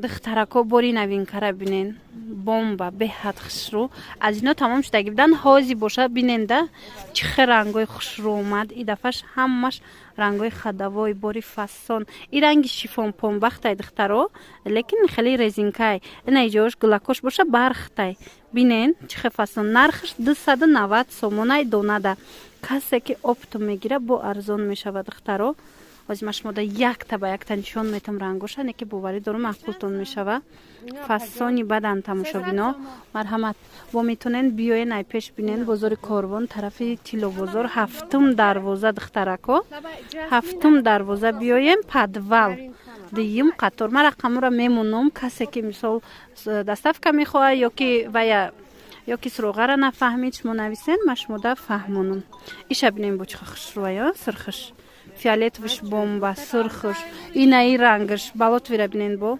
духтарако бори новинкара бинен. Бомба беҳад хушрӯ. Аз ино тамом шудаги будан ҳози боша биненда чӣ хел рангои хушрӯ омад. И дафъаш ҳамаш рангои хадавои бори фасон. И ранги шифон помбахтай духтаро, лекин хеле резинкай. Ина иҷош гулакош боша бархтай. Бинен чӣ хел фасон. Нархаш 290 сомонай донада. Касе ки опту мегира бо арзон мешавад духтаро. ҳозир шумода якта ба якта нишон метам рангоша, не ки боварӣ дорум маъқултон мешава. Фасони бадан тамошобино. Марҳамат. Во метонен биёен ай пеш бинен бозори Корвон тарафи Тилобозор 7 дарвоза духтарако. 7 дарвоза биёем подвал. Дуюм қатор. Ман рақамро мемонам, касе ки мисол доставка мехоҳад ёки вая ёки суроғара нафаҳмид шумо нависен, ма шумода фаҳмонам. Иша бинем бо чӣ хушрӯя сирхиш. Фиолетовиш бомба, сирхиш. Инаи рангаш балот вира бинен бо.